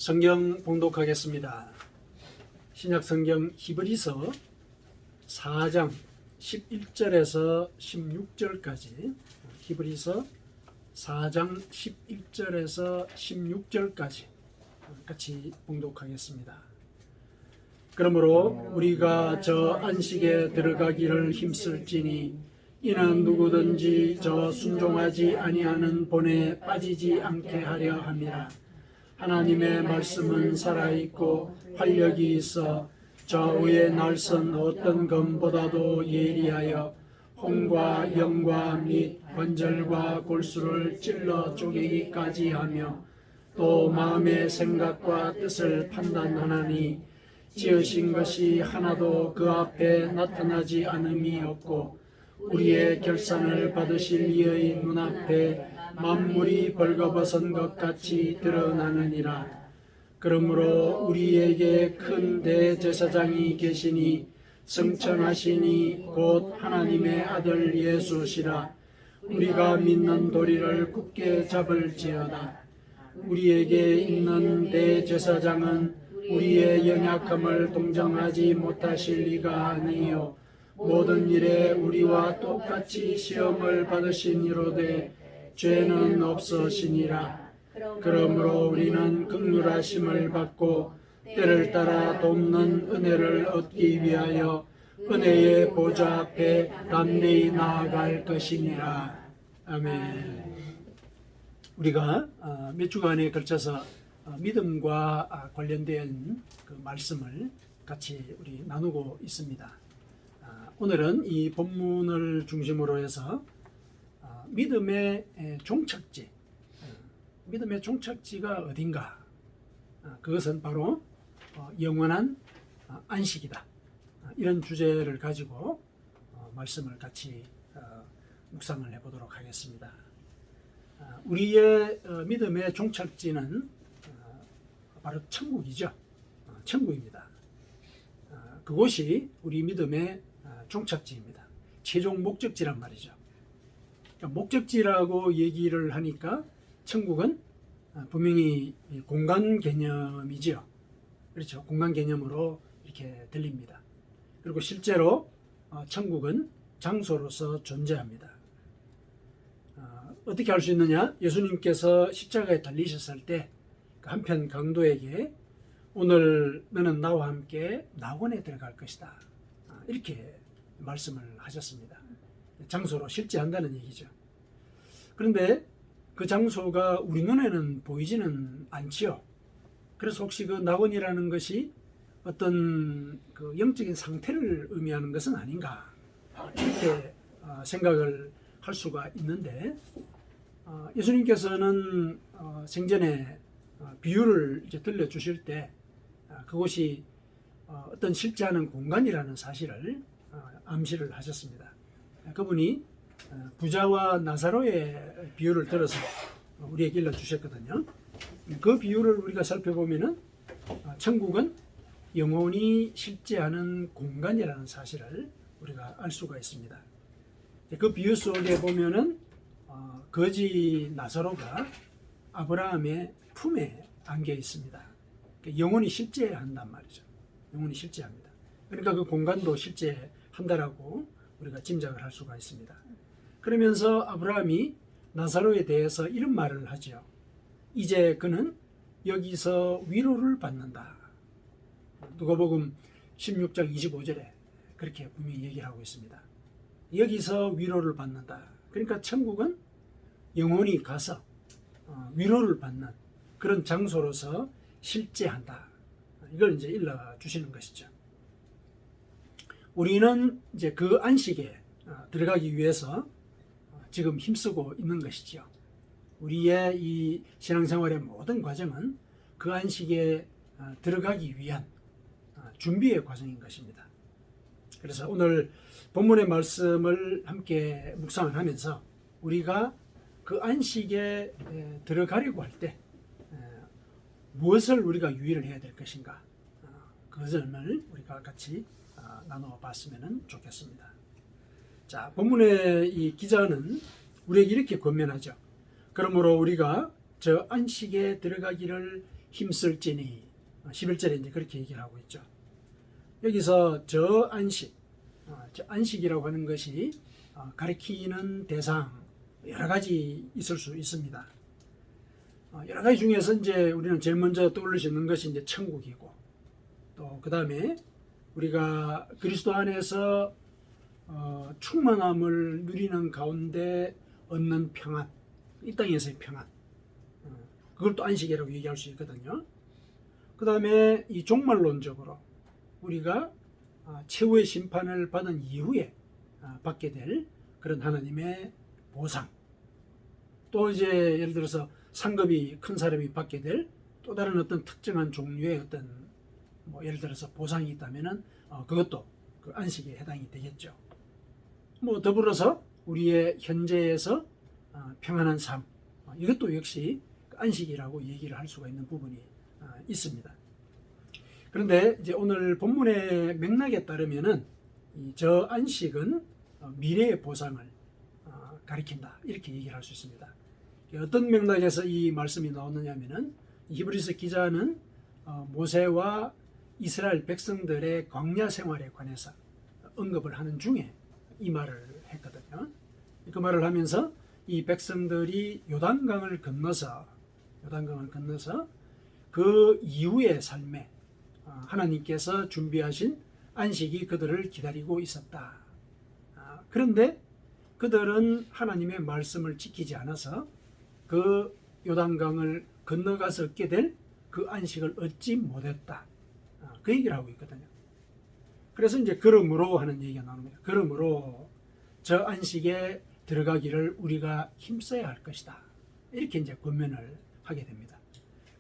성경 봉독하겠습니다. 신약성경 히브리서 4장 11절에서 16절까지 히브리서 4장 11절에서 16절까지 같이 봉독하겠습니다. 그러므로 우리가 저 안식에 들어가기를 힘쓸지니 이는 누구든지 저 순종하지 아니하는 본에 빠지지 않게 하려 함이라. 하나님의 말씀은 살아있고 활력이 있어 좌우의 날선 어떤 검보다도 예리하여 혼과 영과 및 관절과 골수를 찔러 쪼개기까지 하며 또 마음의 생각과 뜻을 판단하나니 지으신 것이 하나도 그 앞에 나타나지 않음이 없고 우리의 결산을 받으실 이의 눈앞에 만물이 벌거벗은 것 같이 드러나느니라. 그러므로 우리에게 큰 대제사장이 계시니 성천하시니 곧 하나님의 아들 예수시라. 우리가 믿는 도리를 굳게 잡을지어다. 우리에게 있는 대제사장은 우리의 연약함을 동정하지 못하실 리가 아니요 모든 일에 우리와 똑같이 시험을 받으신 이로되 죄는 없으시니라. 그러므로 우리는 긍휼하심을 받고 때를 따라 돕는 은혜를 얻기 위하여 은혜의 보좌 앞에 담대히 나아갈 것이니라. 아멘. 우리가 몇 주간에 걸쳐서 믿음과 관련된 그 말씀을 같이 우리 나누고 있습니다. 오늘은 이 본문을 중심으로 해서 믿음의 종착지, 믿음의 종착지가 어딘가? 그것은 바로 영원한 안식이다. 이런 주제를 가지고 말씀을 같이 묵상을 해보도록 하겠습니다. 우리의 믿음의 종착지는 바로 천국이죠. 천국입니다. 그곳이 우리 믿음의 종착지입니다. 최종 목적지란 말이죠. 그러니까 목적지라고 얘기를 하니까 천국은 분명히 공간 개념이지요. 그렇죠. 공간 개념으로 이렇게 들립니다. 그리고 실제로 천국은 장소로서 존재합니다. 어떻게 알 수 있느냐? 예수님께서 십자가에 달리셨을 때 한편 강도에게 오늘 너는 나와 함께 낙원에 들어갈 것이다. 이렇게 말씀을 하셨습니다. 장소로 실제한다는 얘기죠. 그런데 그 장소가 우리 눈에는 보이지는 않지요. 그래서 혹시 그 낙원이라는 것이 어떤 그 영적인 상태를 의미하는 것은 아닌가 이렇게 생각을 할 수가 있는데 예수님께서는 생전에 비유를 이제 들려주실 때 그곳이 어떤 실제하는 공간이라는 사실을 암시를 하셨습니다. 그분이 부자와 나사로의 비유를 들어서 우리에게 일러주셨거든요. 그 비유를 우리가 살펴보면은 천국은 영원히 실제하는 공간이라는 사실을 우리가 알 수가 있습니다. 그 비유 속에 보면은 거지 나사로가 아브라함의 품에 안겨 있습니다. 영원히 실제한단 말이죠. 영원히 실제합니다. 그러니까 그 공간도 실제한다라고 우리가 짐작을 할 수가 있습니다. 그러면서 아브라함이 나사로에 대해서 이런 말을 하죠. 이제 그는 여기서 위로를 받는다. 누가복음 16장 25절에 그렇게 분명히 얘기를 하고 있습니다. 여기서 위로를 받는다. 그러니까 천국은 영원히 가서 위로를 받는 그런 장소로서 실제한다. 이걸 이제 일러 주시는 것이죠. 우리는 이제 그 안식에 들어가기 위해서 지금 힘쓰고 있는 것이지요. 우리의 이 신앙생활의 모든 과정은 그 안식에 들어가기 위한 준비의 과정인 것입니다. 그래서 오늘 본문의 말씀을 함께 묵상을 하면서 우리가 그 안식에 들어가려고 할 때 무엇을 우리가 유의를 해야 될 것인가, 그 점을 우리가 같이 나눠 봤으면 좋겠습니다. 자, 본문의 이 기자는 우리에게 이렇게 권면하죠. 그러므로 우리가 저 안식에 들어가기를 힘쓸지니 11절에 이제 그렇게 얘기를 하고 있죠. 여기서 저 안식, 저 안식이라고 하는 것이 가리키는 대상 여러 가지 있을 수 있습니다. 여러 가지 중에서 이제 우리는 제일 먼저 떠올릴 수 있는 것이 이제 천국이고, 또 그 다음에 우리가 그리스도 안에서 충만함을 누리는 가운데 얻는 평안, 이 땅에서의 평안, 그걸 또 안식이라고 얘기할 수 있거든요. 그 다음에 이 종말론적으로 우리가 최후의 심판을 받은 이후에 받게 될 그런 하나님의 보상, 또 이제 예를 들어서 상급이 큰 사람이 받게 될 또 다른 어떤 특정한 종류의 어떤 예를 들어서 보상이 있다면은 그것도 그 안식에 해당이 되겠죠. 더불어서 우리의 현재에서 평안한 삶, 이것도 역시 안식이라고 얘기를 할 수가 있는 부분이 있습니다. 그런데 이제 오늘 본문의 맥락에 따르면은 저 안식은 미래의 보상을 가리킨다, 이렇게 얘기를 할 수 있습니다. 어떤 맥락에서 이 말씀이 나오느냐면은 히브리서 기자는 모세와 이스라엘 백성들의 광야 생활에 관해서 언급을 하는 중에 이 말을 했거든요. 그 말을 하면서 이 백성들이 요단강을 건너서 그 이후의 삶에 하나님께서 준비하신 안식이 그들을 기다리고 있었다. 그런데 그들은 하나님의 말씀을 지키지 않아서 그 요단강을 건너가서 얻게 될 그 안식을 얻지 못했다. 그 얘기를 하고 있거든요. 그래서 이제 그러므로 하는 얘기가 나오는 거예요. 그러므로 저 안식에 들어가기를 우리가 힘써야 할 것이다. 이렇게 이제 권면을 하게 됩니다.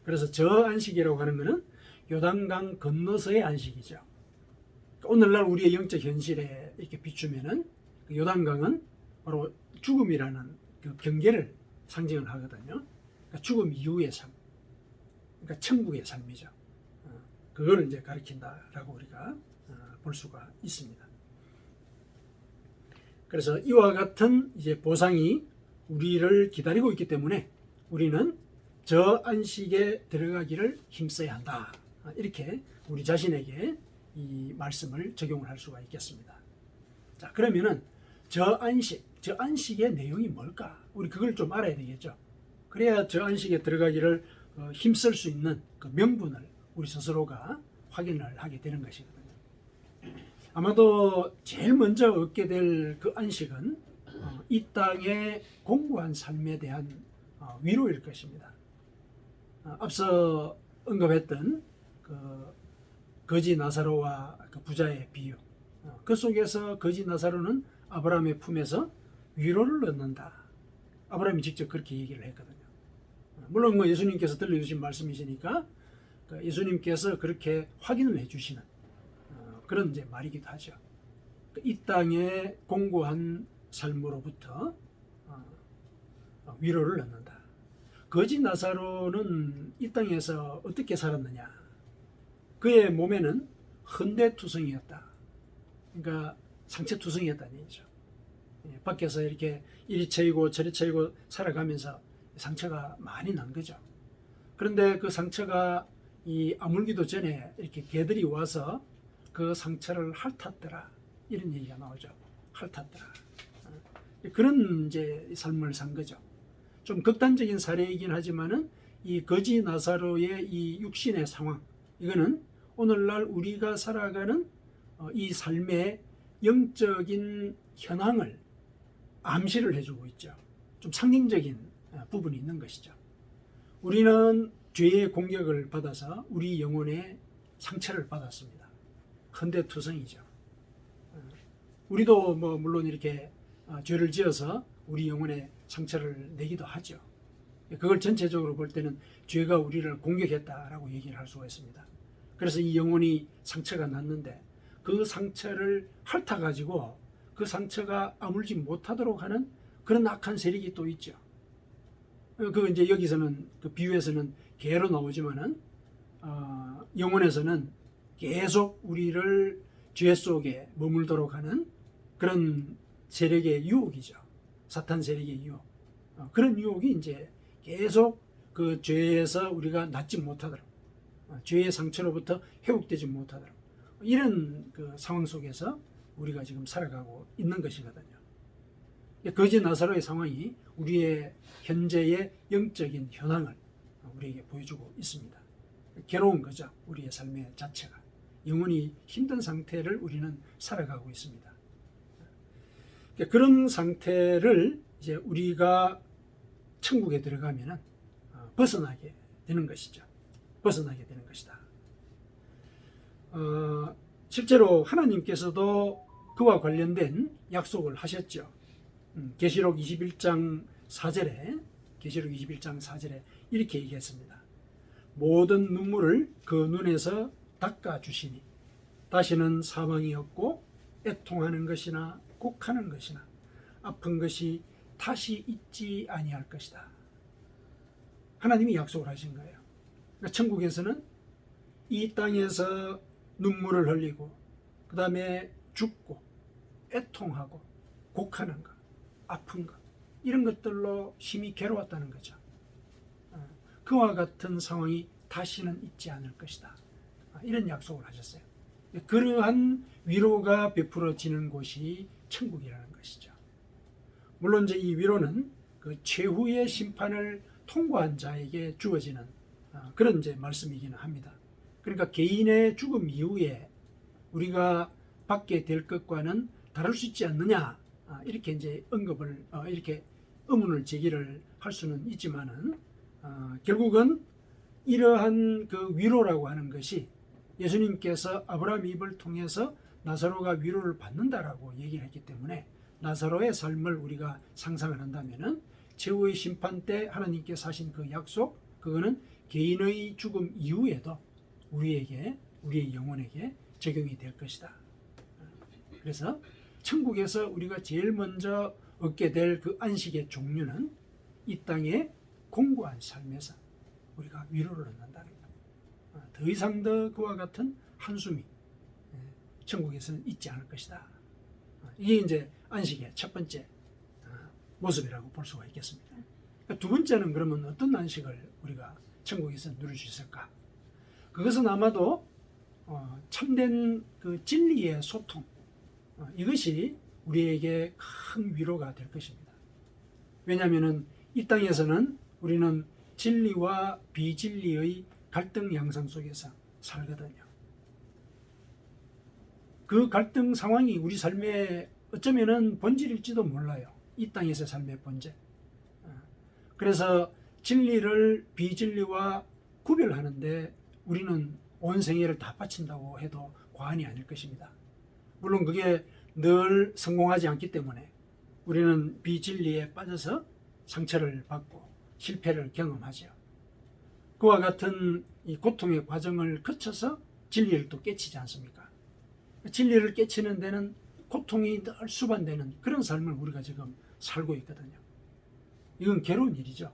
그래서 저 안식이라고 하는 것은 요단강 건너서의 안식이죠. 오늘날 우리의 영적 현실에 이렇게 비추면은 그 요단강은 바로 죽음이라는 그 경계를 상징을 하거든요. 그러니까 죽음 이후의 삶, 그러니까 천국의 삶이죠. 그걸 이제 가리킨다라고 우리가 볼 수가 있습니다. 그래서 이와 같은 이제 보상이 우리를 기다리고 있기 때문에 우리는 저 안식에 들어가기를 힘써야 한다. 이렇게 우리 자신에게 이 말씀을 적용을 할 수가 있겠습니다. 자, 그러면은 저 안식의 내용이 뭘까? 우리 그걸 좀 알아야 되겠죠. 그래야 저 안식에 들어가기를 힘쓸 수 있는 그 명분을 우리 스스로가 확인을 하게 되는 것이거든요. 아마도 제일 먼저 얻게 될 그 안식은 이 땅의 공고한 삶에 대한 위로일 것입니다. 앞서 언급했던 그 거지 나사로와 그 부자의 비유, 그 속에서 거지 나사로는 아브라함의 품에서 위로를 얻는다. 아브라함이 직접 그렇게 얘기를 했거든요. 물론 예수님께서 들려주신 말씀이시니까 예수님께서 그렇게 확인을 해주시는 그런 이제 말이기도 하죠. 이 땅의 공고한 삶으로부터 위로를 얻는다. 거지 나사로는 이 땅에서 어떻게 살았느냐? 그의 몸에는 헌대투성이었다. 그러니까 상처투성이었다는 얘기죠. 밖에서 이렇게 이리 쳐이고 저리 쳐이고 살아가면서 상처가 많이 난 거죠. 그런데 그 상처가 이 아물기도 전에 이렇게 개들이 와서 그 상처를 핥았더라, 이런 얘기가 나오죠. 핥았더라. 그런 이제 삶을 산 거죠. 좀 극단적인 사례이긴 하지만은 이 거지 나사로의 이 육신의 상황, 이거는 오늘날 우리가 살아가는 이 삶의 영적인 현황을 암시를 해주고 있죠. 좀 상징적인 부분이 있는 것이죠. 우리는 죄의 공격을 받아서 우리 영혼에 상처를 받았습니다. 헌대투성이죠. 우리도 물론 이렇게 죄를 지어서 우리 영혼에 상처를 내기도 하죠. 그걸 전체적으로 볼 때는 죄가 우리를 공격했다라고 얘기를 할 수가 있습니다. 그래서 이 영혼이 상처가 났는데 그 상처를 핥아가지고 그 상처가 아물지 못하도록 하는 그런 악한 세력이 또 있죠. 그 이제 여기서는 그 비유에서는 개로 나오지만은 영혼에서는 계속 우리를 죄 속에 머물도록 하는 그런 세력의 유혹이죠. 사탄 세력의 유혹. 그런 유혹이 이제 계속 그 죄에서 우리가 낫지 못하도록, 죄의 상처로부터 회복되지 못하도록, 이런 그 상황 속에서 우리가 지금 살아가고 있는 것이거든요. 거지 나사로의 상황이 우리의 현재의 영적인 현황을 우리에게 보여주고 있습니다. 괴로운 거죠. 우리의 삶의 자체가 영원히 힘든 상태를 우리는 살아가고 있습니다. 그런 상태를 이제 우리가 천국에 들어가면은 벗어나게 되는 것이죠. 벗어나게 되는 것이다. 실제로 하나님께서도 그와 관련된 약속을 하셨죠. 계시록 21장 4절에 이렇게 얘기했습니다. 모든 눈물을 그 눈에서 닦아주시니 다시는 사망이 없고 애통하는 것이나 곡하는 것이나 아픈 것이 다시 있지 아니할 것이다. 하나님이 약속을 하신 거예요. 그러니까 천국에서는 이 땅에서 눈물을 흘리고 그 다음에 죽고 애통하고 곡하는 것, 아픈 것, 이런 것들로 심히 괴로웠다는 거죠. 그와 같은 상황이 다시는 있지 않을 것이다. 이런 약속을 하셨어요. 그러한 위로가 베풀어지는 곳이 천국이라는 것이죠. 물론 이제 이 위로는 그 최후의 심판을 통과한 자에게 주어지는 그런 이제 말씀이기는 합니다. 그러니까 개인의 죽음 이후에 우리가 받게 될 것과는 다를 수 있지 않느냐, 이렇게 이제 언급을 이렇게 의문을 제기를 할 수는 있지만은 결국은 이러한 그 위로라고 하는 것이 예수님께서 아브라함 입을 통해서 나사로가 위로를 받는다라고 얘기를 했기 때문에 나사로의 삶을 우리가 상상을 한다면은 최후의 심판 때 하나님께서 하신 그 약속, 그거는 개인의 죽음 이후에도 우리에게, 우리의 영혼에게 적용이 될 것이다. 그래서 천국에서 우리가 제일 먼저 얻게 될 그 안식의 종류는 이 땅의 공고한 삶에서 우리가 위로를 얻는다는 것. 더 이상 더 그와 같은 한숨이 천국에서는 있지 않을 것이다. 이게 이제 안식의 첫 번째 모습이라고 볼 수가 있겠습니다. 두 번째는 그러면 어떤 안식을 우리가 천국에서 누릴 수 있을까? 그것은 아마도 참된 그 진리의 소통, 이것이 우리에게 큰 위로가 될 것입니다. 왜냐하면 이 땅에서는 우리는 진리와 비진리의 갈등 양상 속에서 살거든요. 그 갈등 상황이 우리 삶의 어쩌면은 본질일지도 몰라요. 이 땅에서의 삶의 본질. 그래서 진리를 비진리와 구별하는데 우리는 온 생애를 다 바친다고 해도 과언이 아닐 것입니다. 물론 그게 늘 성공하지 않기 때문에 우리는 비진리에 빠져서 상처를 받고 실패를 경험하죠. 그와 같은 이 고통의 과정을 거쳐서 진리를 또 깨치지 않습니까? 진리를 깨치는 데는 고통이 늘 수반되는 그런 삶을 우리가 지금 살고 있거든요. 이건 괴로운 일이죠.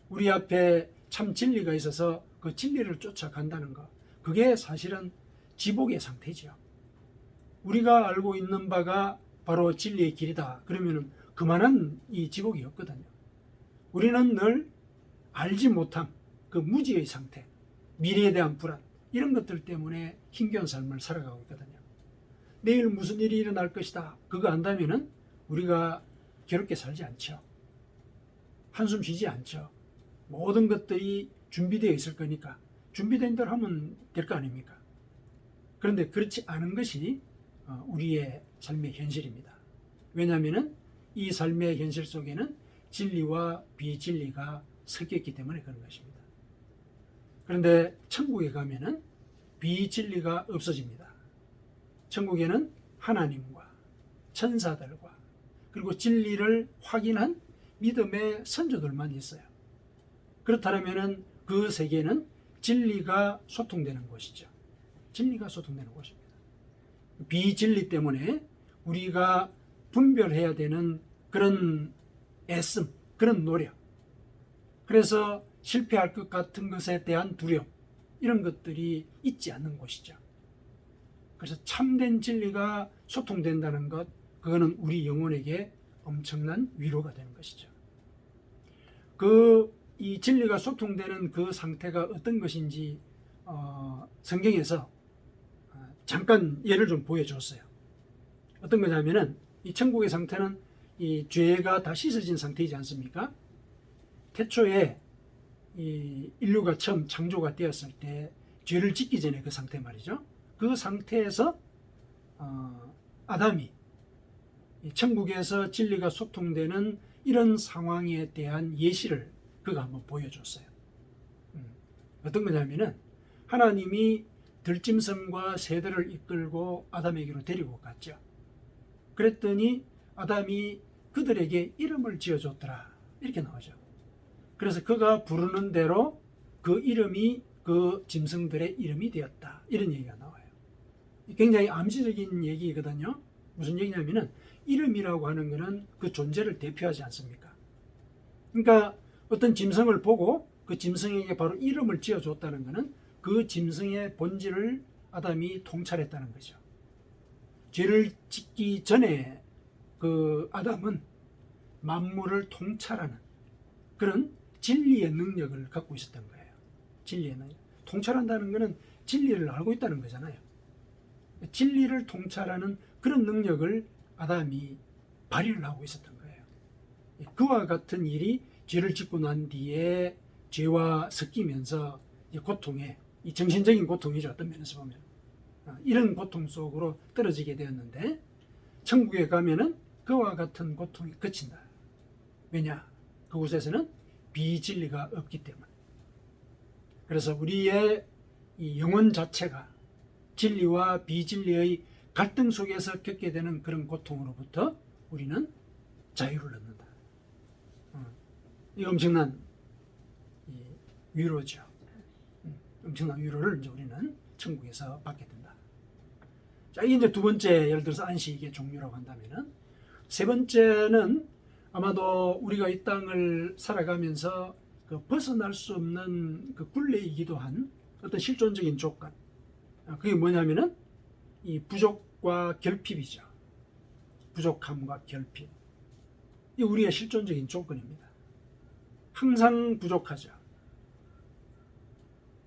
우리 앞에 참 진리가 있어서 그 진리를 쫓아간다는 것, 그게 사실은 지복의 상태죠. 우리가 알고 있는 바가 바로 진리의 길이다. 그러면 그만한 이 지복이 없거든요. 우리는 늘 알지 못함, 그 무지의 상태, 미래에 대한 불안, 이런 것들 때문에 힘겨운 삶을 살아가고 있거든요. 내일 무슨 일이 일어날 것이다. 그거 안다면은 우리가 괴롭게 살지 않죠. 한숨 쉬지 않죠. 모든 것들이 준비되어 있을 거니까 준비된 대로 하면 될 거 아닙니까? 그런데 그렇지 않은 것이 우리의 삶의 현실입니다. 왜냐하면 이 삶의 현실 속에는 진리와 비진리가 섞여 있기 때문에 그런 것입니다. 그런데 천국에 가면은 비진리가 없어집니다. 천국에는 하나님과 천사들과 그리고 진리를 확인한 믿음의 선조들만 있어요. 그렇다면 그 세계는 진리가 소통되는 곳이죠. 진리가 소통되는 곳입니다. 비진리 때문에 우리가 분별해야 되는 그런 애씀, 그런 노력, 그래서 실패할 것 같은 것에 대한 두려움, 이런 것들이 있지 않는 곳이죠. 그래서 참된 진리가 소통된다는 것, 그거는 우리 영혼에게 엄청난 위로가 되는 것이죠. 그 이 진리가 소통되는 그 상태가 어떤 것인지 성경에서 잠깐 예를 좀 보여줬어요. 어떤 거냐면은 이 천국의 상태는 이 죄가 다 씻어진 상태이지 않습니까? 태초에 이 인류가 처음 창조가 되었을 때 죄를 짓기 전에 그 상태 말이죠. 그 상태에서 아담이 이 천국에서 진리가 소통되는 이런 상황에 대한 예시를 그가 한번 보여줬어요. 어떤 거냐면은 하나님이 들짐승과 새들을 이끌고 아담에게로 데리고 갔죠. 그랬더니 아담이 그들에게 이름을 지어줬더라 이렇게 나오죠. 그래서 그가 부르는 대로 그 이름이 그 짐승들의 이름이 되었다 이런 얘기가 나와요. 굉장히 암시적인 얘기거든요. 무슨 얘기냐면은 이름이라고 하는 것은 그 존재를 대표하지 않습니까? 그러니까 어떤 짐승을 보고 그 짐승에게 바로 이름을 지어줬다는 것은 그 짐승의 본질을 아담이 통찰했다는 거죠. 죄를 짓기 전에 그 아담은 만물을 통찰하는 그런 진리의 능력을 갖고 있었던 거예요. 진리의 능력. 통찰한다는 것은 진리를 알고 있다는 거잖아요. 진리를 통찰하는 그런 능력을 아담이 발휘를 하고 있었던 거예요. 그와 같은 일이 죄를 짓고 난 뒤에 죄와 섞이면서 고통에 이 정신적인 고통이죠. 어떤 면에서 보면 이런 고통 속으로 떨어지게 되었는데 천국에 가면은 그와 같은 고통이 그친다. 왜냐? 그곳에서는 비진리가 없기 때문에. 그래서 우리의 이 영혼 자체가 진리와 비진리의 갈등 속에서 겪게 되는 그런 고통으로부터 우리는 자유를 얻는다. 이 엄청난 위로죠. 엄청난 위로를 이제 우리는 천국에서 받게 된다. 자, 이게 이제 두 번째, 예를 들어서 안식의 종류라고 한다면은, 세 번째는 아마도 우리가 이 땅을 살아가면서 그 벗어날 수 없는 그 굴레이기도 한 어떤 실존적인 조건. 그게 뭐냐면은 이 부족과 결핍이죠. 부족함과 결핍. 이 우리의 실존적인 조건입니다. 항상 부족하죠.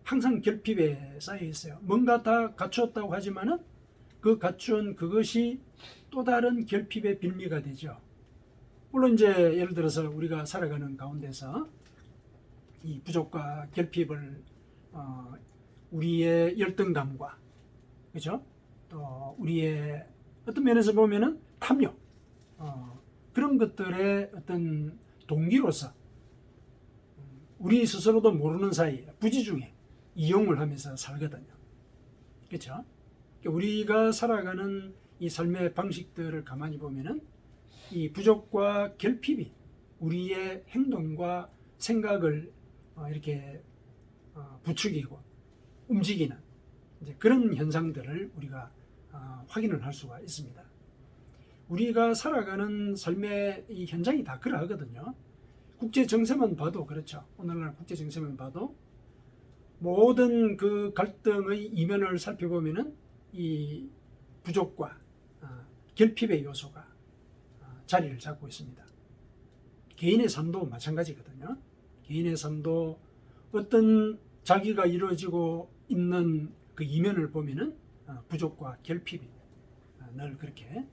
항상 결핍에 쌓여 있어요. 뭔가 다 갖추었다고 하지만은 그 갖춘 그것이 또 다른 결핍의 빌미가 되죠. 물론 이제 예를 들어서 우리가 살아가는 가운데서 이 부족과 결핍을 우리의 열등감과 그죠? 또 우리의 어떤 면에서 보면은 탐욕 그런 것들의 어떤 동기로서 우리 스스로도 모르는 사이에 부지 중에 이용을 하면서 살거든요. 그렇죠? 우리가 살아가는 이 삶의 방식들을 가만히 보면은 이 부족과 결핍이 우리의 행동과 생각을 이렇게 부추기고 움직이는 이제 그런 현상들을 우리가 확인을 할 수가 있습니다. 우리가 살아가는 삶의 이 현장이 다 그러하거든요. 국제 정세만 봐도 그렇죠. 오늘날 국제 정세만 봐도 모든 그 갈등의 이면을 살펴보면은 이 부족과 결핍의 요소가 자리를 잡고 있습니다. 개인의 삶도 마찬가지거든요. 개인의 삶도 어떤 자기가 이루어지고 있는 그 이면을 보면은 부족과 결핍이 늘 그렇게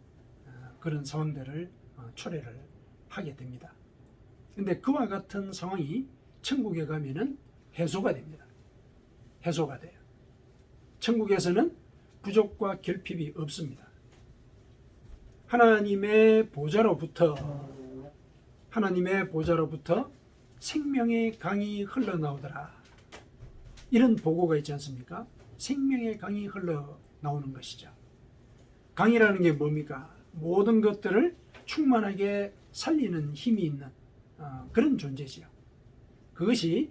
그런 상황들을 초래를 하게 됩니다. 근데 그와 같은 상황이 천국에 가면은 해소가 됩니다. 해소가 돼요. 천국에서는 부족과 결핍이 없습니다. 하나님의 보좌로부터 생명의 강이 흘러나오더라. 이런 보고가 있지 않습니까? 생명의 강이 흘러나오는 것이죠. 강이라는 게 뭡니까? 모든 것들을 충만하게 살리는 힘이 있는 그런 존재지요. 그것이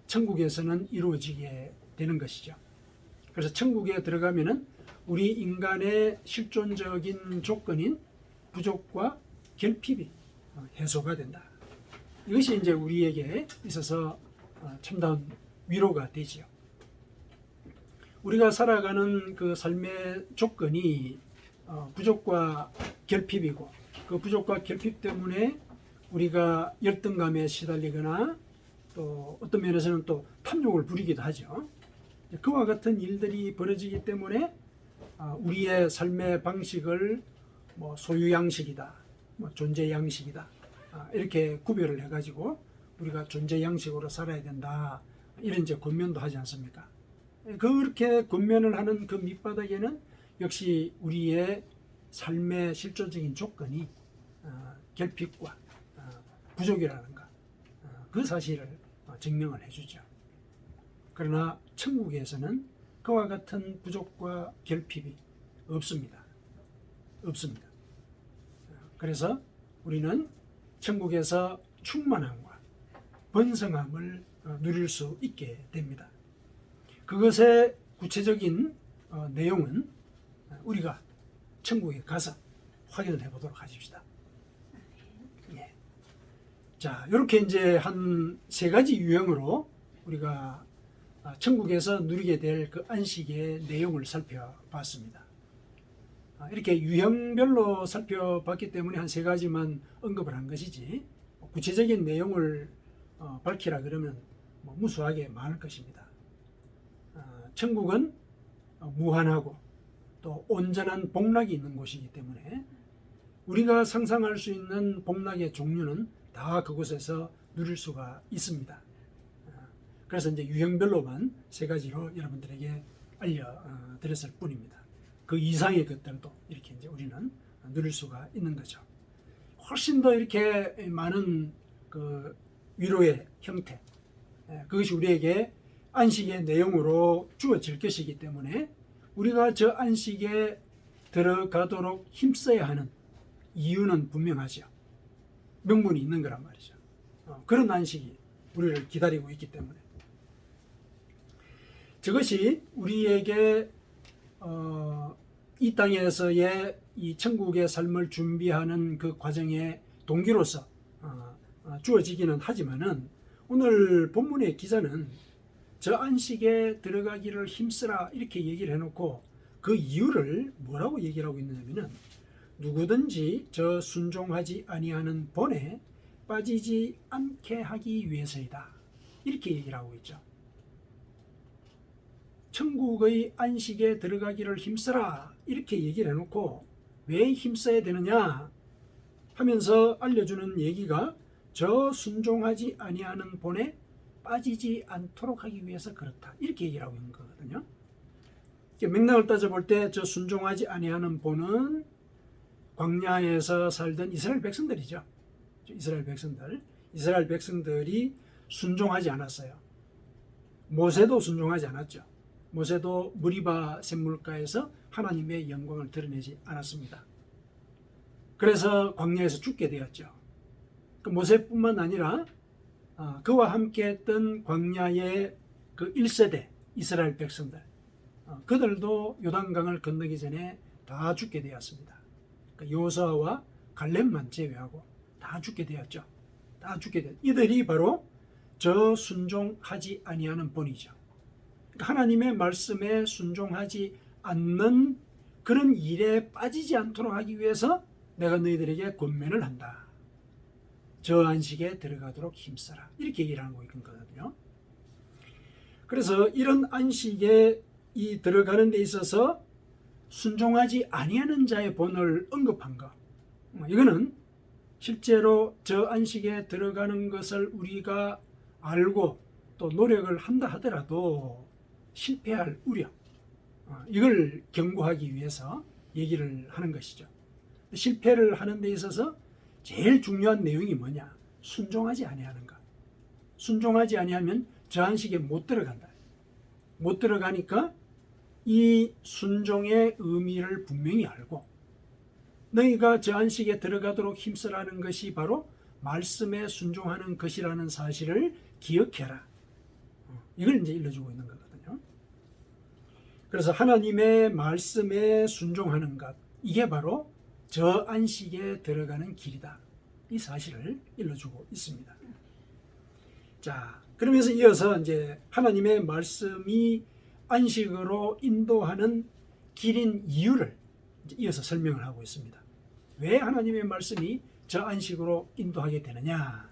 천국에서는 이루어지게 되는 것이죠. 그래서 천국에 들어가면은 우리 인간의 실존적인 조건인 부족과 결핍이 해소가 된다. 이것이 이제 우리에게 있어서 참다운 위로가 되지요. 우리가 살아가는 그 삶의 조건이 부족과 결핍이고 그 부족과 결핍 때문에 우리가 열등감에 시달리거나 또 어떤 면에서는 또 탐욕을 부리기도 하죠. 그와 같은 일들이 벌어지기 때문에 우리의 삶의 방식을 뭐 소유 양식이다, 뭐 존재 양식이다, 이렇게 구별을 해가지고 우리가 존재 양식으로 살아야 된다, 이런 이제 권면도 하지 않습니까? 그렇게 권면을 하는 그 밑바닥에는 역시 우리의 삶의 실존적인 조건이 결핍과 부족이라는 것, 그 사실을 증명을 해주죠. 그러나 천국에서는 그와 같은 부족과 결핍이 없습니다. 없습니다. 그래서 우리는 천국에서 충만함과 번성함을 누릴 수 있게 됩니다. 그것의 구체적인 내용은 우리가 천국에 가서 확인을 해보도록 하십시다. 예. 자, 이렇게 이제 한 세 가지 유형으로 우리가 천국에서 누리게 될 그 안식의 내용을 살펴봤습니다. 이렇게 유형별로 살펴봤기 때문에 한 세 가지만 언급을 한 것이지 구체적인 내용을 밝히라 그러면 무수하게 많을 것입니다. 천국은 무한하고 또 온전한 복락이 있는 곳이기 때문에 우리가 상상할 수 있는 복락의 종류는 다 그곳에서 누릴 수가 있습니다. 그래서 이제 유형별로만 세 가지로 여러분들에게 알려드렸을 뿐입니다. 그 이상의 것들도 이렇게 이제 우리는 누릴 수가 있는 거죠. 훨씬 더 이렇게 많은 그 위로의 형태, 그것이 우리에게 안식의 내용으로 주어질 것이기 때문에 우리가 저 안식에 들어가도록 힘써야 하는 이유는 분명하죠. 명분이 있는 거란 말이죠. 그런 안식이 우리를 기다리고 있기 때문에 저것이 우리에게 이 땅에서의 이 천국의 삶을 준비하는 그 과정의 동기로서 주어지기는 하지만은 오늘 본문의 기자는 저 안식에 들어가기를 힘쓰라 이렇게 얘기를 해놓고 그 이유를 뭐라고 얘기를 하고 있느냐면은 누구든지 저 순종하지 아니하는 본에 빠지지 않게 하기 위해서이다 이렇게 얘기를 하고 있죠. 천국의 안식에 들어가기를 힘쓰라 이렇게 얘기를 해놓고 왜 힘써야 되느냐 하면서 알려주는 얘기가 저 순종하지 아니하는 본에 빠지지 않도록 하기 위해서 그렇다 이렇게 얘기를 하고 있는 거거든요. 맥락을 따져볼 때 저 순종하지 아니하는 본은 광야에서 살던 이스라엘 백성들이죠. 이스라엘 백성들이 순종하지 않았어요. 모세도 순종하지 않았죠. 모세도 무리바 샘물가에서 하나님의 영광을 드러내지 않았습니다. 그래서 광야에서 죽게 되었죠. 그 모세뿐만 아니라 그와 함께 했던 광야의 그 1세대 이스라엘 백성들, 그들도 요단강을 건너기 전에 다 죽게 되었습니다. 여호수아와 갈렙만 제외하고 다 죽게 되었죠. 이들이 바로 저 순종하지 아니하는 본이죠. 하나님의 말씀에 순종하지 않는 그런 일에 빠지지 않도록 하기 위해서 내가 너희들에게 권면을 한다. 저 안식에 들어가도록 힘써라. 이렇게 얘기를 하고 있거든요. 그래서 이런 안식에 이 들어가는 데 있어서 순종하지 아니하는 자의 본을 언급한 것. 이거는 실제로 저 안식에 들어가는 것을 우리가 알고 또 노력을 한다 하더라도 실패할 우려, 이걸 경고하기 위해서 얘기를 하는 것이죠. 실패를 하는 데 있어서 제일 중요한 내용이 뭐냐? 순종하지 아니하는 것. 순종하지 아니하면 저 안식에 못 들어간다. 못 들어가니까 이 순종의 의미를 분명히 알고 너희가 저 안식에 들어가도록 힘쓰라는 것이 바로 말씀에 순종하는 것이라는 사실을 기억해라. 이걸 이제 일러주고 있는 거거든요. 그래서 하나님의 말씀에 순종하는 것, 이게 바로 저 안식에 들어가는 길이다. 이 사실을 일러주고 있습니다. 자, 그러면서 이어서 이제 하나님의 말씀이 안식으로 인도하는 길인 이유를 이제 이어서 설명을 하고 있습니다. 왜 하나님의 말씀이 저 안식으로 인도하게 되느냐?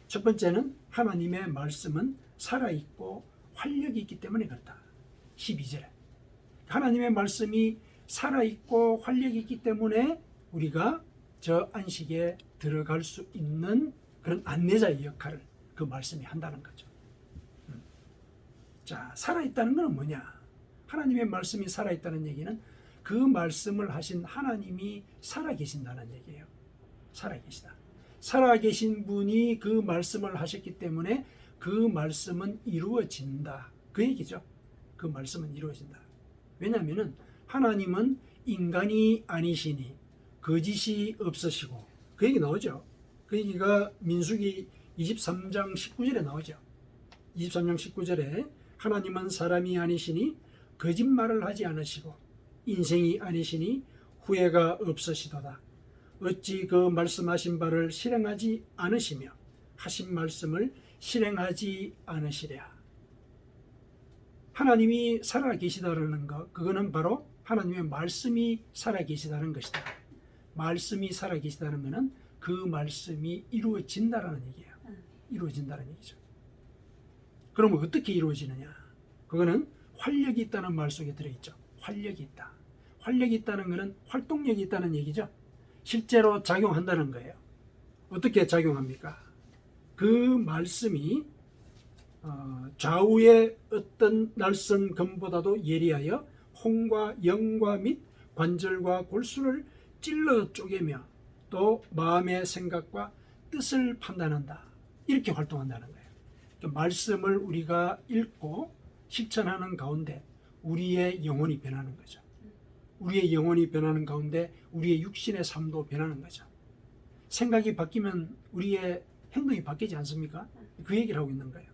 첫 번째는 하나님의 말씀은 살아있고 활력이 있기 때문에 그렇다. 12절에 하나님의 말씀이 살아있고 활력이 있기 때문에 우리가 저 안식에 들어갈 수 있는 그런 안내자의 역할을 그 말씀이 한다는 거죠. 자, 살아있다는 것은 뭐냐? 하나님의 말씀이 살아있다는 얘기는 그 말씀을 하신 하나님이 살아계신다는 얘기예요. 살아계시다. 살아계신 분이 그 말씀을 하셨기 때문에 그 말씀은 이루어진다. 그 얘기죠. 그 말씀은 이루어진다. 왜냐하면 하나님은 인간이 아니시니 거짓이 없으시고, 그 얘기 나오죠. 그 얘기가 민수기 23장 19절에 나오죠. 23장 19절에 하나님은 사람이 아니시니 거짓말을 하지 않으시고 인생이 아니시니 후회가 없으시도다. 어찌 그 말씀하신 바를 실행하지 않으시며 하신 말씀을 실행하지 않으시랴. 하나님이 살아계시다라는 것, 그거는 바로 하나님의 말씀이 살아계시다는 것이다. 말씀이 살아계시다는 것은 그 말씀이 이루어진다라는 얘기예요. 이루어진다는 얘기죠. 그러면 어떻게 이루어지느냐? 그거는 활력이 있다는 말 속에 들어있죠. 활력이 있다. 활력이 있다는 것은 활동력이 있다는 얘기죠. 실제로 작용한다는 거예요. 어떻게 작용합니까? 그 말씀이 좌우의 어떤 날선 검보다도 예리하여 홍과 영과 및 관절과 골수를 찔러 쪼개며 또 마음의 생각과 뜻을 판단한다. 이렇게 활동한다는 거예요. 그러니까 말씀을 우리가 읽고 실천하는 가운데 우리의 영혼이 변하는 거죠. 우리의 영혼이 변하는 가운데 우리의 육신의 삶도 변하는 거죠. 생각이 바뀌면 우리의 행동이 바뀌지 않습니까? 그 얘기를 하고 있는 거예요.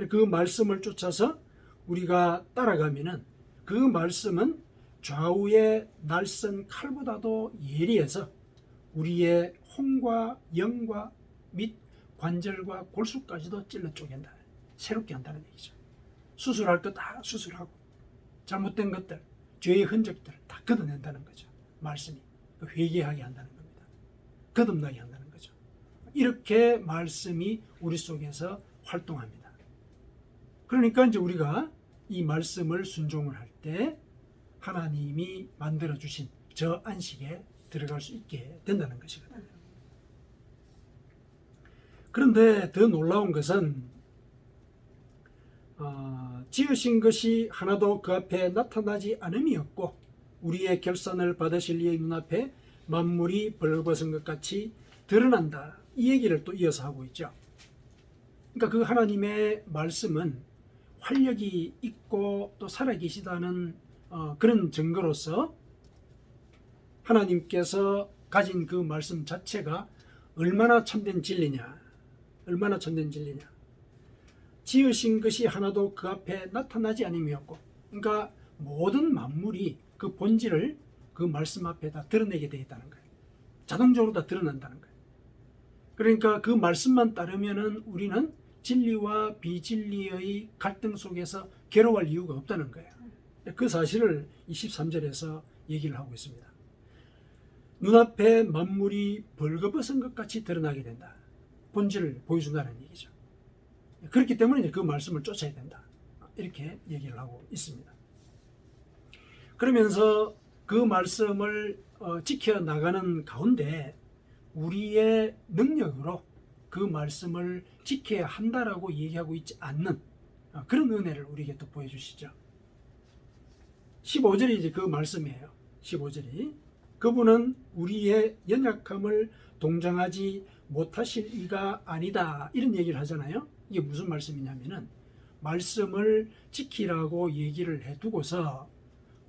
그 말씀을 쫓아서 우리가 따라가면은 그 말씀은 좌우의 날선 칼보다도 예리해서 우리의 홍과 영과 및 관절과 골수까지도 찔러 쪼갠다. 새롭게 한다는 얘기죠. 수술할 것 다 수술하고 잘못된 것들, 죄의 흔적들 다 걷어낸다는 거죠. 말씀이 회개하게 한다는 겁니다. 거듭나게 한다는 거죠. 이렇게 말씀이 우리 속에서 활동합니다. 그러니까 이제 우리가 이 말씀을 순종을 할 때 하나님이 만들어 주신 저 안식에 들어갈 수 있게 된다는 것이거든요. 그런데 더 놀라운 것은 지으신 것이 하나도 그 앞에 나타나지 않음이었고 우리의 결산을 받으실 이의 눈앞에 만물이 벌거벗은 것 같이 드러난다. 이 얘기를 또 이어서 하고 있죠. 그러니까 그 하나님의 말씀은 활력이 있고 또 살아계시다는 그런 증거로서 하나님께서 가진 그 말씀 자체가 얼마나 참된 진리냐, 얼마나 참된 진리냐. 지으신 것이 하나도 그 앞에 나타나지 않음이었고, 그러니까 모든 만물이 그 본질을 그 말씀 앞에 다 드러내게 되어 있다는 거예요. 자동적으로 다 드러난다는 거예요. 그러니까 그 말씀만 따르면은 우리는 진리와 비진리의 갈등 속에서 괴로워할 이유가 없다는 거예요. 그 사실을 23절에서 얘기를 하고 있습니다. 눈앞에 만물이 벌거벗은 것 같이 드러나게 된다. 본질을 보여준다는 얘기죠. 그렇기 때문에 이제 그 말씀을 쫓아야 된다. 이렇게 얘기를 하고 있습니다. 그러면서 그 말씀을 지켜나가는 가운데 우리의 능력으로 그 말씀을 지켜야 한다라고 얘기하고 있지 않는 그런 은혜를 우리에게 또 보여주시죠. 15절이 이제 그 말씀이에요. 15절이 그분은 우리의 연약함을 동정하지 못하실 이가 아니다. 이런 얘기를 하잖아요. 이게 무슨 말씀이냐면은 말씀을 지키라고 얘기를 해두고서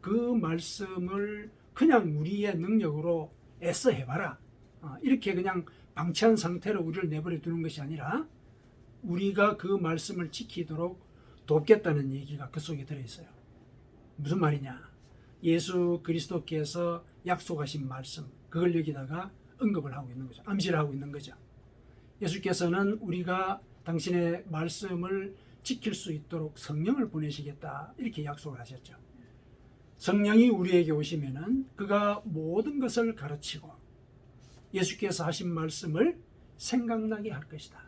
그 말씀을 그냥 우리의 능력으로 애써 해봐라. 이렇게 그냥 방치한 상태로 우리를 내버려 두는 것이 아니라 우리가 그 말씀을 지키도록 돕겠다는 얘기가 그 속에 들어있어요. 무슨 말이냐? 예수 그리스도께서 약속하신 말씀, 그걸 여기다가 언급을 하고 있는 거죠. 암시를 하고 있는 거죠. 예수께서는 우리가 당신의 말씀을 지킬 수 있도록 성령을 보내시겠다, 이렇게 약속을 하셨죠. 성령이 우리에게 오시면은 그가 모든 것을 가르치고 예수께서 하신 말씀을 생각나게 할 것이다.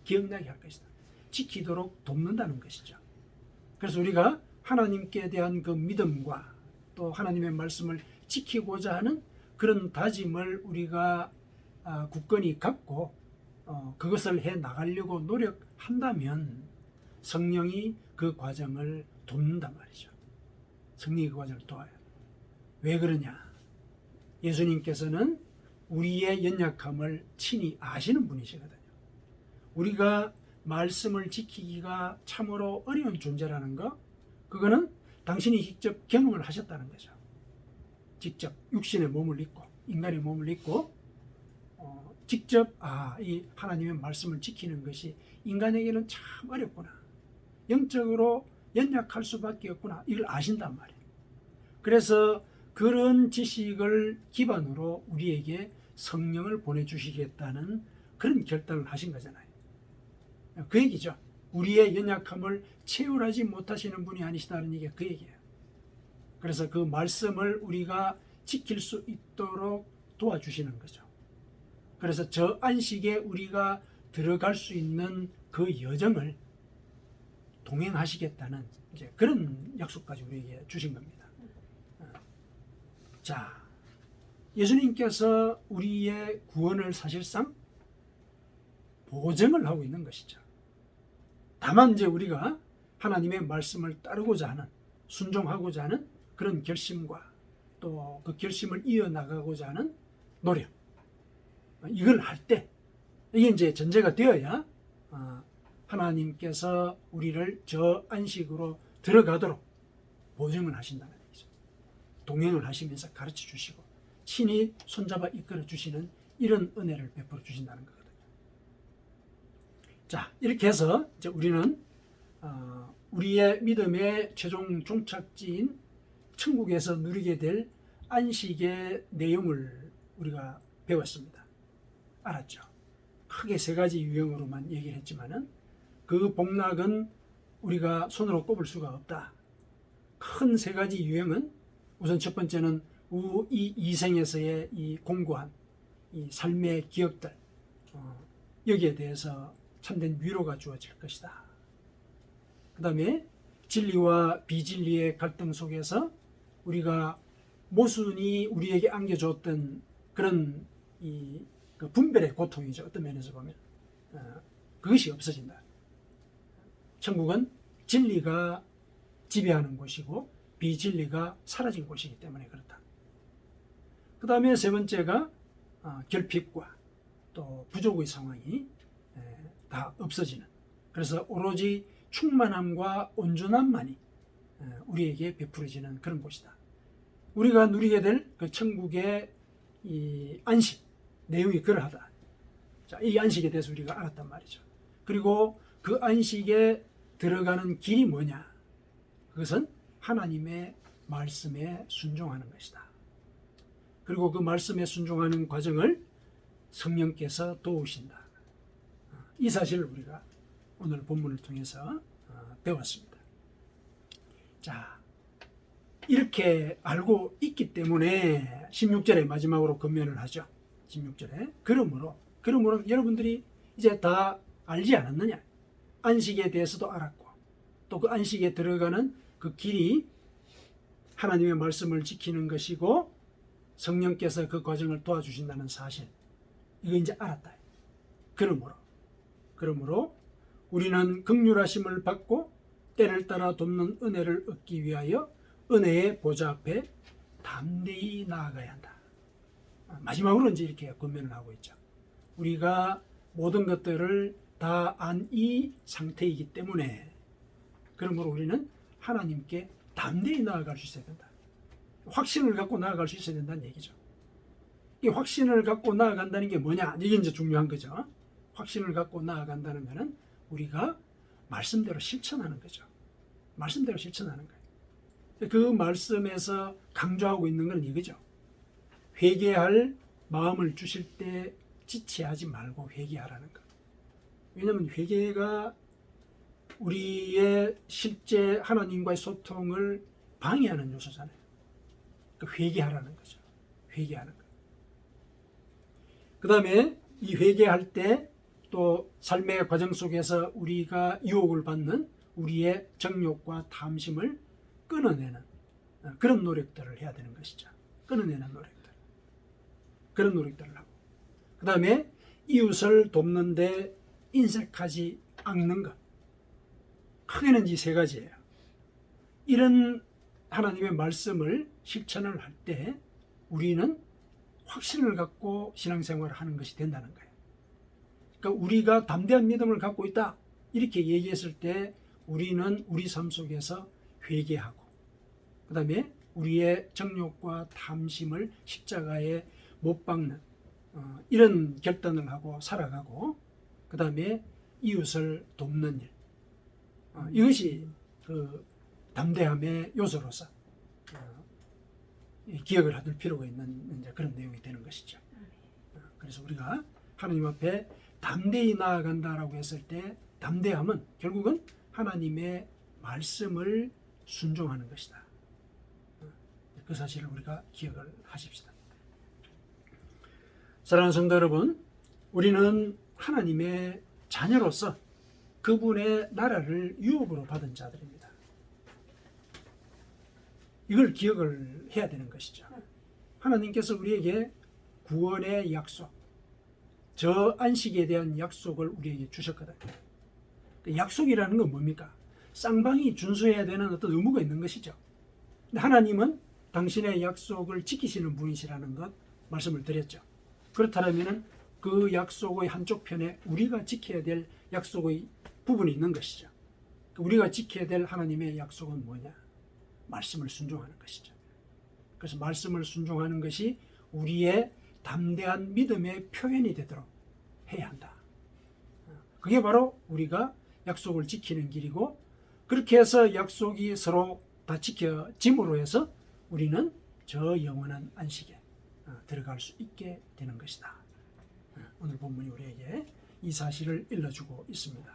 기억나게 할 것이다. 지키도록 돕는다는 것이죠. 그래서 우리가 하나님께 대한 그 믿음과 또 하나님의 말씀을 지키고자 하는 그런 다짐을 우리가 굳건히 갖고 그것을 해 나가려고 노력한다면 성령이 그 과정을 돕는단 말이죠. 성령이 그 과정을 도와요. 왜 그러냐? 예수님께서는 우리의 연약함을 친히 아시는 분이시거든요. 우리가 말씀을 지키기가 참으로 어려운 존재라는 거, 그거는 당신이 직접 경험을 하셨다는 거죠. 직접 육신의 몸을 입고 인간의 몸을 입고 직접 이 하나님의 말씀을 지키는 것이 인간에게는 참 어렵구나, 영적으로 연약할 수밖에 없구나, 이걸 아신단 말이에요. 그래서 그런 지식을 기반으로 우리에게 성령을 보내주시겠다는 그런 결단을 하신 거잖아요. 그 얘기죠. 우리의 연약함을 채울하지 못하시는 분이 아니시다는 얘기가 그 얘기예요. 그래서 그 말씀을 우리가 지킬 수 있도록 도와주시는 거죠. 그래서 저 안식에 우리가 들어갈 수 있는 그 여정을 동행하시겠다는 이제 그런 약속까지 우리에게 주신 겁니다. 자, 예수님께서 우리의 구원을 사실상 보증을 하고 있는 것이죠. 다만 이제 우리가 하나님의 말씀을 따르고자 하는, 순종하고자 하는 그런 결심과 또 그 결심을 이어나가고자 하는 노력, 이걸 할 때 이게 이제 전제가 되어야 하나님께서 우리를 저 안식으로 들어가도록 보증을 하신다는 얘기죠. 동행을 하시면서 가르쳐 주시고 친히 손잡아 이끌어 주시는 이런 은혜를 베풀어 주신다는 거거든요. 자, 이렇게 해서 이제 우리는 우리의 믿음의 최종 종착지인 천국에서 누리게 될 안식의 내용을 우리가 배웠습니다. 알았죠? 크게 세 가지 유형으로만 얘기를 했지만은 그 복락은 우리가 손으로 꼽을 수가 없다. 큰 세 가지 유형은 우선 첫 번째는 이 이생에서의 이 공고한 이 삶의 기억들, 여기에 대해서 참된 위로가 주어질 것이다. 그 다음에 진리와 비진리의 갈등 속에서 우리가 모순이 우리에게 안겨줬던 그런 그 분별의 고통이죠. 어떤 면에서 보면 그것이 없어진다. 천국은 진리가 지배하는 곳이고 비진리가 사라진 곳이기 때문에 그렇다. 그 다음에 세 번째가 결핍과 또 부족의 상황이 다 없어지는, 그래서 오로지 충만함과 온전함만이 우리에게 베풀어지는 그런 곳이다. 우리가 누리게 될 그 천국의 이 안식 내용이 그러하다. 자, 이 안식에 대해서 우리가 알았단 말이죠. 그리고 그 안식에 들어가는 길이 뭐냐? 그것은 하나님의 말씀에 순종하는 것이다. 그리고 그 말씀에 순종하는 과정을 성령께서 도우신다. 이 사실을 우리가 오늘 본문을 통해서 배웠습니다. 자, 이렇게 알고 있기 때문에 16절에 마지막으로 권면을 하죠. 16절에 그러므로 여러분들이 이제 다 알지 않았느냐? 안식에 대해서도 알았고 또 그 안식에 들어가는 그 길이 하나님의 말씀을 지키는 것이고 성령께서 그 과정을 도와주신다는 사실, 이거 이제 알았다. 그러므로 우리는 긍휼하심을 받고 때를 따라 돕는 은혜를 얻기 위하여 은혜의 보좌 앞에 담대히 나아가야 한다. 마지막으로 이제 이렇게 권면을 하고 있죠. 우리가 모든 것들을 다 안 이 상태이기 때문에 그러므로 우리는 하나님께 담대히 나아갈 수 있어야 된다. 확신을 갖고 나아갈 수 있어야 된다는 얘기죠. 이 확신을 갖고 나아간다는 게 뭐냐? 이게 이제 중요한 거죠. 확신을 갖고 나아간다는 것은 우리가 말씀대로 실천하는 거죠. 말씀대로 실천하는 거예요. 그 말씀에서 강조하고 있는 건 이거죠. 회개할 마음을 주실 때 지체하지 말고 회개하라는 것. 왜냐하면 회개가 우리의 실제 하나님과의 소통을 방해하는 요소잖아요. 그러니까 회개하라는 거죠. 회개하는 것. 그 다음에 이 회개할 때 또 삶의 과정 속에서 우리가 유혹을 받는 우리의 정욕과 탐심을 끊어내는 그런 노력들을 해야 되는 것이죠. 끊어내는 노력들. 그런 노력들을 하고. 그 다음에 이웃을 돕는데 인색하지 않는 것. 크게는 이 세 가지예요. 이런 하나님의 말씀을 실천을 할 때 우리는 확신을 갖고 신앙생활을 하는 것이 된다는 거예요. 그러니까 우리가 담대한 믿음을 갖고 있다 이렇게 얘기했을 때 우리는 우리 삶 속에서 회개하고 그 다음에 우리의 정욕과 탐심을 십자가에 못 박는 이런 결단을 하고 살아가고 그 다음에 이웃을 돕는 일 이것이 그 담대함의 요소로서 기억을 하둘 필요가 있는 이제 그런 내용이 되는 것이죠. 그래서 우리가 하나님 앞에 담대히 나아간다라고 했을 때 담대함은 결국은 하나님의 말씀을 순종하는 것이다. 그 사실을 우리가 기억을 하십시다. 사랑하는 성도 여러분, 우리는 하나님의 자녀로서 그분의 나라를 유업으로 받은 자들입니다. 이걸 기억을 해야 되는 것이죠. 하나님께서 우리에게 구원의 약속, 저 안식에 대한 약속을 우리에게 주셨거든요. 약속이라는 건 뭡니까? 쌍방이 준수해야 되는 어떤 의무가 있는 것이죠. 근데 하나님은 당신의 약속을 지키시는 분이시라는 것 말씀을 드렸죠. 그렇다면 그 약속의 한쪽 편에 우리가 지켜야 될 약속의 부분이 있는 것이죠. 우리가 지켜야 될 하나님의 약속은 뭐냐? 말씀을 순종하는 것이죠. 그래서 말씀을 순종하는 것이 우리의 담대한 믿음의 표현이 되도록 해야 한다. 그게 바로 우리가 약속을 지키는 길이고 그렇게 해서 약속이 서로 다 지켜짐으로 해서 우리는 저 영원한 안식에 들어갈 수 있게 되는 것이다. 오늘 본문이 우리에게 이 사실을 일러주고 있습니다.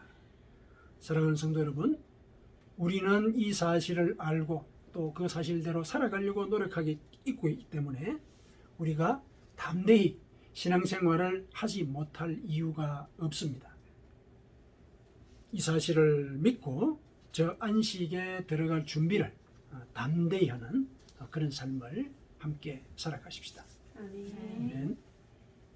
사랑하는 성도 여러분, 우리는 이 사실을 알고 또 그 사실대로 살아가려고 노력하고 있기 때문에 우리가 담대히 신앙생활을 하지 못할 이유가 없습니다. 이 사실을 믿고 저 안식에 들어갈 준비를 담대히 하는 그런 삶을 함께 살아가십시다. 아멘. 아멘.